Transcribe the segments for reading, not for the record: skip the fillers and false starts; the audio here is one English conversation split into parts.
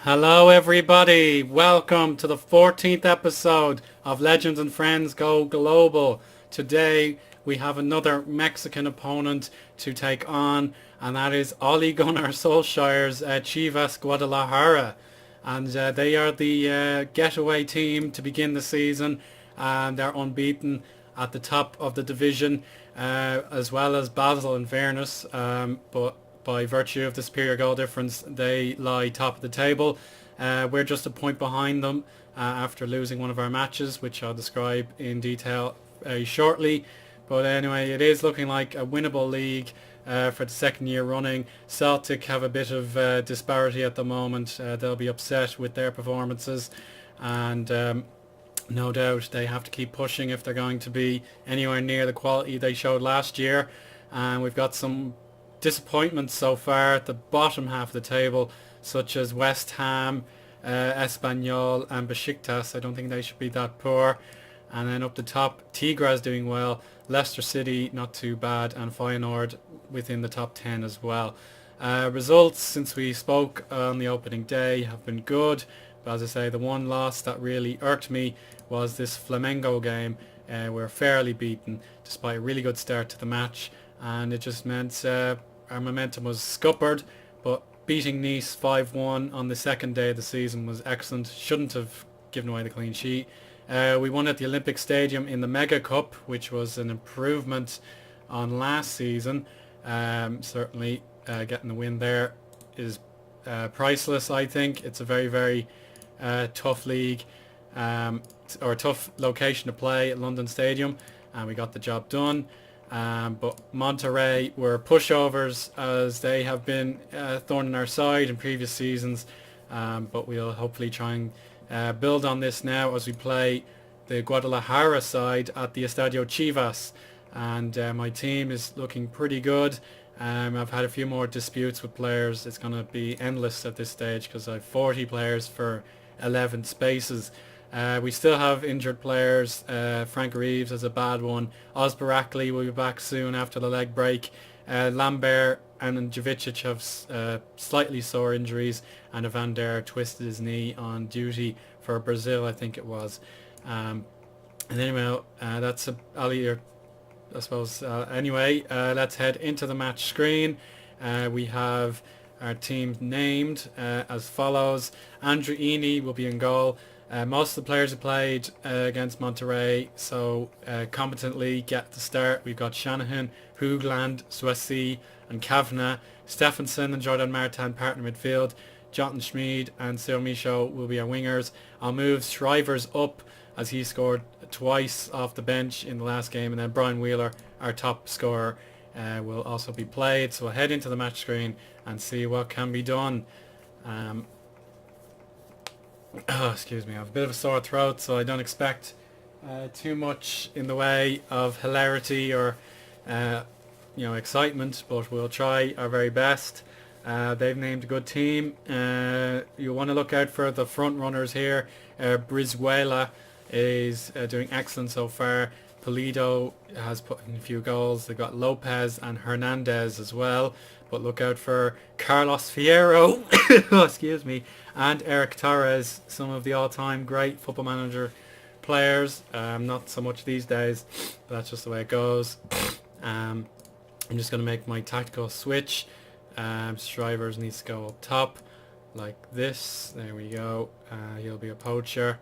Hello everybody, welcome to the 14th episode of Legends and Friends Go Global. Today we have another Mexican opponent to take on, and that is Ole Gunnar Solskjær's Chivas Guadalajara. And they are the getaway team to begin the season, and they're unbeaten at the top of the division, as well as Basel in fairness, but by virtue of the superior goal difference, they lie top of the table. We're just a point behind them after losing one of our matches, which I'll describe in detail very shortly. But anyway, it is looking like a winnable league for the second year running. Celtic have a bit of disparity at the moment. They'll be upset with their performances, and no doubt they have to keep pushing if they're going to be anywhere near the quality they showed last year. And we've got some disappointments so far at the bottom half of the table, such as West Ham, Espanyol and Besiktas. I don't think they should be that poor. And then up the top, Tigres doing well, Leicester City not too bad, and Feyenoord within the top 10 as well. Results since we spoke on the opening day have been good, but as I say, the one loss that really irked me was this Flamengo game. We're fairly beaten despite a really good start to the match, and it just meant our momentum was scuppered. But beating Nice 5-1 on the second day of the season was excellent. Shouldn't have given away the clean sheet. We won at the Olympic Stadium in the Mega Cup, which was an improvement on last season. Certainly getting the win there is priceless, I think. It's a very, very tough league, or tough location to play at London Stadium, and we got the job done. But Monterrey were pushovers, as they have been thorn in our side in previous seasons. But we'll hopefully try and build on this now as we play the Guadalajara side at the Estadio Chivas. And my team is looking pretty good. I've had a few more disputes with players. It's going to be endless at this stage because I have 40 players for 11 spaces. We still have injured players. Frank Reeves has a bad one. Oz Barakli will be back soon after the leg break. Lambert and Jovicic have slightly sore injuries, and Van Der twisted his knee on duty for Brazil, I think it was. And anyway, that's Ali, I suppose. Anyway, let's head into the match screen. We have our team named as follows. Andrew Eni will be in goal. Most of the players who played against Monterrey so competently get the start. We've got Shanahan, Hoogland, Swessy and Kavanagh. Stephenson and Jordan Martin partner midfield. Jonathan Schmid and Cyril Michaud will be our wingers. I'll move Shrivers up as he scored twice off the bench in the last game. And then Brian Wheeler, our top scorer, will also be played. So we'll head into the match screen and see what can be done. Excuse me, I have a bit of a sore throat, so I don't expect too much in the way of hilarity or excitement, but we'll try our very best. They've named a good team. You want to look out for the front runners here. Brizuela is doing excellent so far. Pulido has put in a few goals. They've got Lopez and Hernandez as well. But look out for Carlos Fierro, excuse me, and Eric Torres, some of the all-time great Football Manager players. Not so much these days, but that's just the way it goes. I'm just going to make my tactical switch. Shrivers needs to go up top like this. There we go. He'll be a poacher,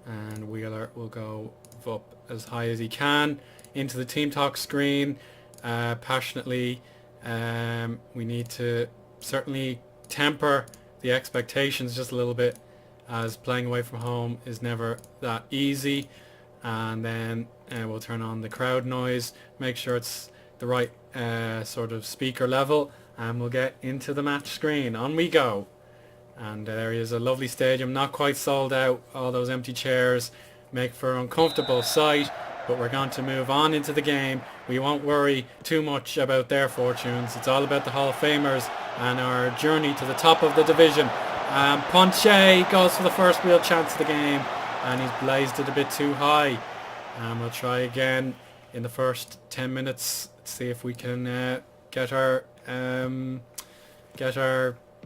and Wheeler will go up as high as he can into the team talk screen. Passionately, we need to certainly temper the expectations just a little bit, as playing away from home is never that easy. And then we'll turn on the crowd noise, make sure it's the right sort of speaker level, and we'll get into the match screen. On we go. And there is a lovely stadium, not quite sold out. All those empty chairs make for an uncomfortable sight, but we're going to move on into the game. We won't worry too much about their fortunes. It's all about the Hall of Famers and our journey to the top of the division. Ponche goes for the first real chance of the game, and he's blazed it a bit too high. We'll try again in the first 10 minutes. See if we can get our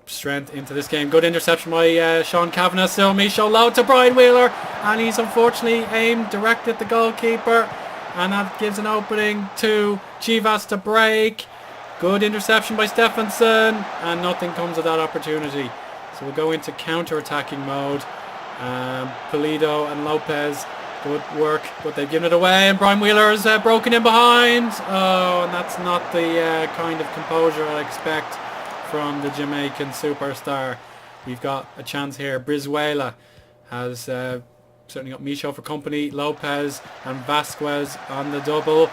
strength into this game. Good interception by Sean Kavanagh. Still Michaud low to Brian Wheeler, and he's unfortunately aimed direct at the goalkeeper, and that gives an opening to Chivas to break. Good interception by Stephenson, and nothing comes of that opportunity. So we'll go into counter-attacking mode. Pulido and Lopez, good work, but they've given it away, and Brian Wheeler is broken in behind. Oh, and that's not the kind of composure I expect from the Jamaican superstar. We've got a chance here. Brizuela has certainly got Michaud for company. Lopez and Vasquez on the double.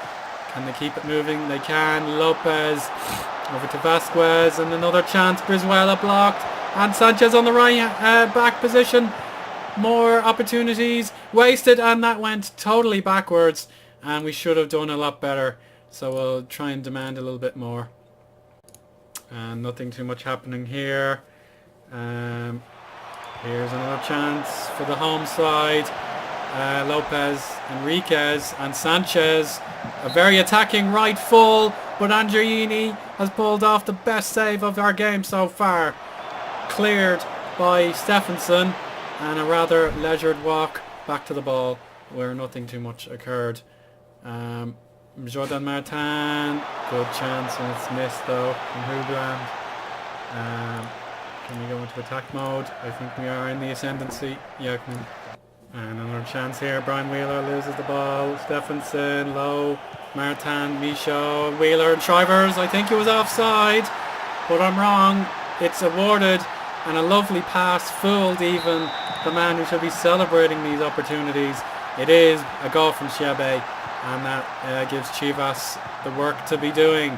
Can they keep it moving? They can. Lopez over to Vasquez, and another chance. Brizuela blocked, and Sanchez on the right back position. More opportunities wasted, and that went totally backwards, and we should have done a lot better. So we'll try and demand a little bit more. And nothing too much happening here. Here's another chance for the home side. Lopez, Enriquez and Sanchez. A very attacking right full, but Andreini has pulled off the best save of our game so far. Cleared by Stephenson, and a rather leisured walk back to the ball where nothing too much occurred. Jordan Martin, good chance, and it's missed though from Hoogland. Can we go into attack mode? I think we are in the ascendancy. Yeah, come on. And another chance here. Brian Wheeler loses the ball. Stephenson, low. Martin, Michaud, Wheeler and Shivers. I think it was offside, but I'm wrong. It's awarded, and a lovely pass fooled even the man who should be celebrating these opportunities. It is a goal from Shebe, and that gives Chivas the work to be doing.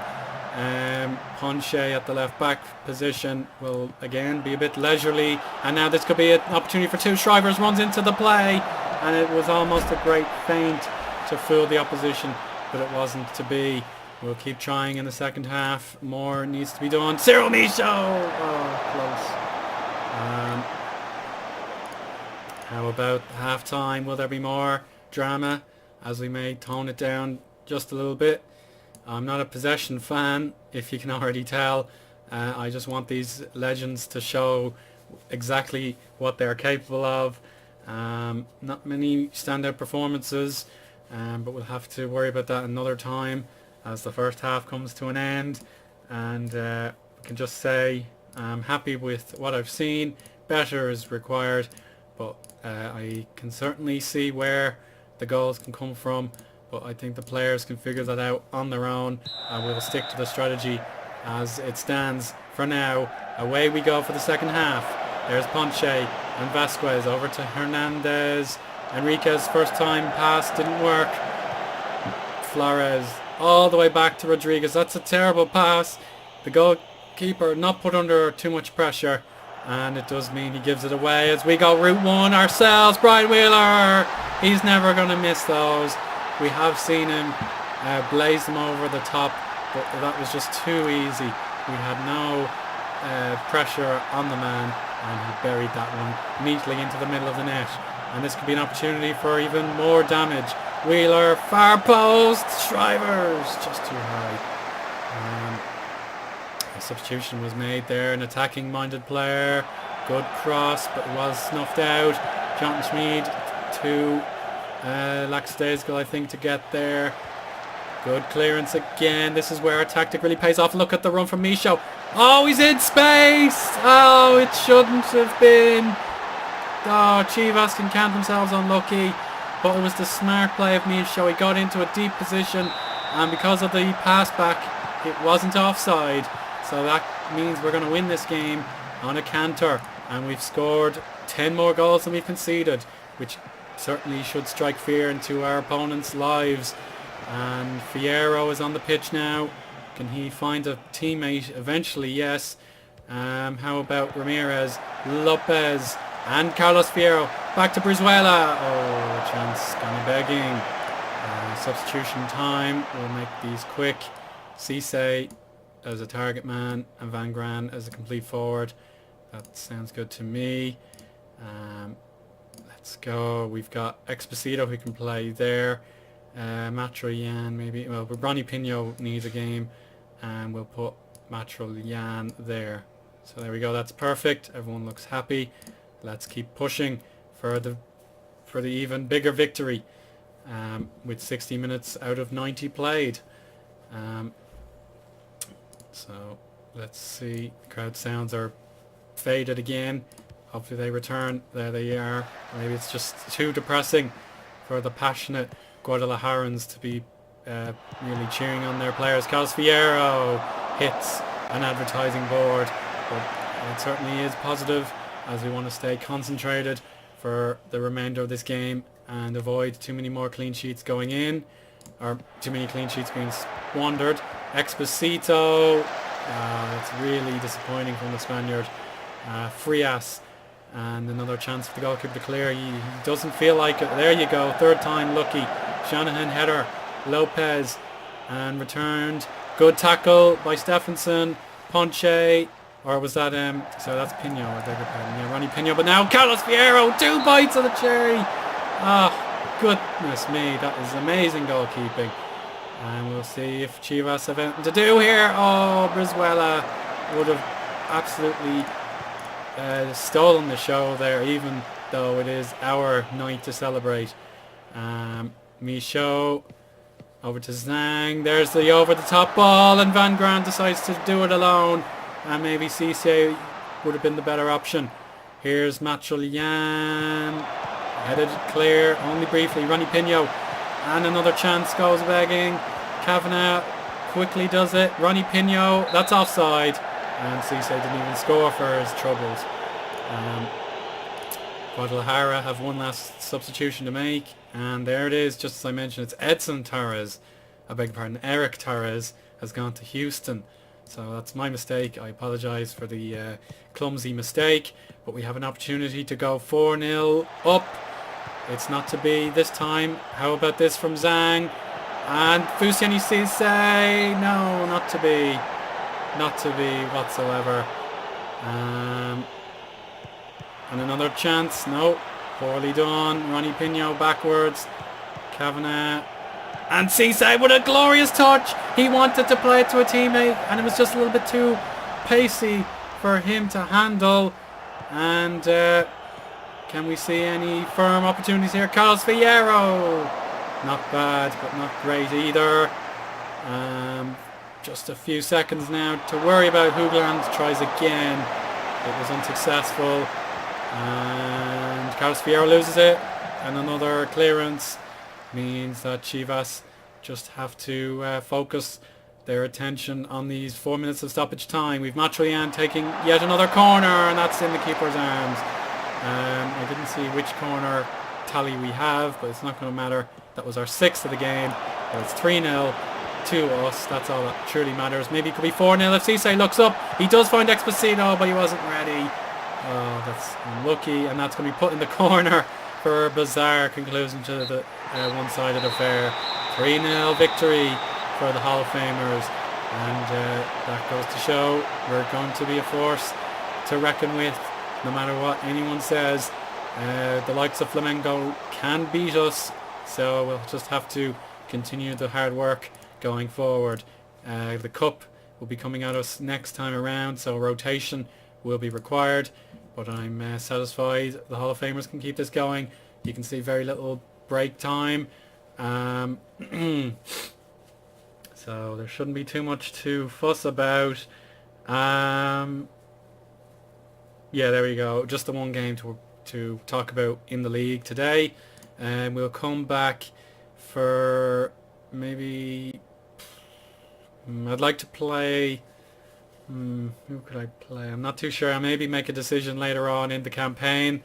Ponche at the left back position will again be a bit leisurely, and now this could be an opportunity for two. Shivers runs into the play, and it was almost a great feint to fool the opposition, but it wasn't to be. We'll keep trying in the second half. More needs to be done. Cyril Michaud! Oh, close. How about half time? Will there be more drama as we may tone it down just a little bit? I'm not a possession fan, if you can already tell. I just want these legends to show exactly what they're capable of. Not many standout performances, but we'll have to worry about that another time as the first half comes to an end. And we can just say I'm happy with what I've seen. Better is required, but I can certainly see where the goals can come from. But I think the players can figure that out on their own, and we'll stick to the strategy as it stands for now. Away we go for the second half. There's Ponche and Vasquez over to Hernandez. Enriquez first time pass didn't work. Flores all the way back to Rodriguez. That's a terrible pass. The goalkeeper not put under too much pressure, and it does mean he gives it away as we go route one ourselves. Brian Wheeler, he's never going to miss those. We have seen him blaze them over the top, but that was just too easy. We had no pressure on the man, and he buried that one neatly into the middle of the net. And this could be an opportunity for even more damage. Wheeler, far post, Shrivers, just too high. A substitution was made there, an attacking-minded player. Good cross, but it was snuffed out. Jonathan Schmid to lackadaisical, I think, to get there. Good clearance again. This is where our tactic really pays off. Look at the run from Michaud. Oh, he's in space. Oh, it shouldn't have been. Oh, Chivas can count themselves unlucky, but it was the smart play of Michaud. He got into a deep position, and because of the pass back, it wasn't offside. So that means we're going to win this game on a canter, and we've scored 10 more goals than we've conceded, which certainly should strike fear into our opponents' lives. And Fierro is on the pitch now. Can he find a teammate eventually? Yes. How about Ramirez, Lopez and Carlos Fierro? Back to Brizuela. Oh, chance kind of begging. Substitution time. We'll make these quick. Cisse as a target man and Van Gran as a complete forward. That sounds good to me. Let's go. We've got Exposito who can play there. Matroyan maybe. Well, Ronnie Pino needs a game, and we'll put Matroyan there. So there we go. That's perfect. Everyone looks happy. Let's keep pushing for the even bigger victory with 60 minutes out of 90 played. So let's see. The crowd sounds are faded again. Hopefully they return. There they are. Maybe it's just too depressing for the passionate Guadalajarans to be merely cheering on their players. Carlos Fierro hits an advertising board, but it certainly is positive as we want to stay concentrated for the remainder of this game and avoid too many more clean sheets going in, or too many clean sheets being squandered. Exposito, it's really disappointing from the Spaniard. Frias, and another chance for the goalkeeper to clear. He doesn't feel like it. There you go, third time lucky. Shanahan header, Lopez, and returned. Good tackle by Stephenson. Ponche, or was that so that's Pino, I beg your pardon. Yeah, Ronnie Pino, but now Carlos Fierro, 2 bites of the cherry. Goodness me, that is amazing goalkeeping. And we'll see if Chivas have anything to do here. Oh, Brizuela would have absolutely stolen the show there, even though it is our night to celebrate. Michaud over to Zhang. There's the over-the-top ball, and Van Graan decides to do it alone. And maybe Cisse would have been the better option. Here's Macholian. Headed clear, only briefly. Ronnie Pino. And another chance goes begging. Kavanagh quickly does it. Ronnie Pino, that's offside. And Cisse didn't even score for his troubles. Guadalajara have one last substitution to make. And there it is, just as I mentioned, it's Edson Torres. I beg your pardon, Eric Torres has gone to Houston. So that's my mistake. I apologise for the clumsy mistake. But we have an opportunity to go 4-0 up. It's not to be this time. How about this from Zhang? And Fusiani Cisse. No, not to be. Not to be whatsoever. And another chance. No. Poorly done. Ronnie Pino backwards. Kavanagh. And Cisse with a glorious touch. He wanted to play it to a teammate, and it was just a little bit too pacey for him to handle. And can we see any firm opportunities here? Carlos Fierro. Not bad, but not great either. Just a few seconds now to worry about. Hoogland tries again. It was unsuccessful. And Carlos Fierro loses it. And another clearance means that Chivas just have to focus their attention on these 4 minutes of stoppage time. We've Matroyan taking yet another corner, and that's in the keeper's arms. I didn't see which corner tally we have, but it's not going to matter. That was our 6th of the game. But it's 3-0 to us. That's all that truly matters. Maybe it could be 4-0 if Cisse looks up. He does find Exposito, but he wasn't ready. Oh, that's unlucky, and that's going to be put in the corner for a bizarre conclusion to the one-sided affair. 3-0 victory for the Hall of Famers, and that goes to show we're going to be a force to reckon with, no matter what anyone says. The likes of Flamengo can beat us, so we'll just have to continue the hard work going forward. The Cup will be coming at us next time around, so rotation will be required, but I'm satisfied the Hall of Famers can keep this going. You can see very little break time. So there shouldn't be too much to fuss about. Yeah, there we go. Just the one game to talk about in the league today. And we'll come back for maybe... I'd like to play... who could I play? I'm not too sure. I'll maybe make a decision later on in the campaign.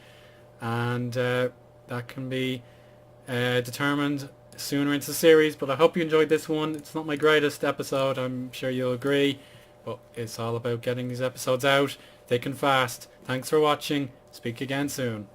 And that can be determined sooner into the series, but I hope you enjoyed this one. It's not my greatest episode, I'm sure you'll agree, but it's all about getting these episodes out thick and fast. Thanks for watching. Speak again soon.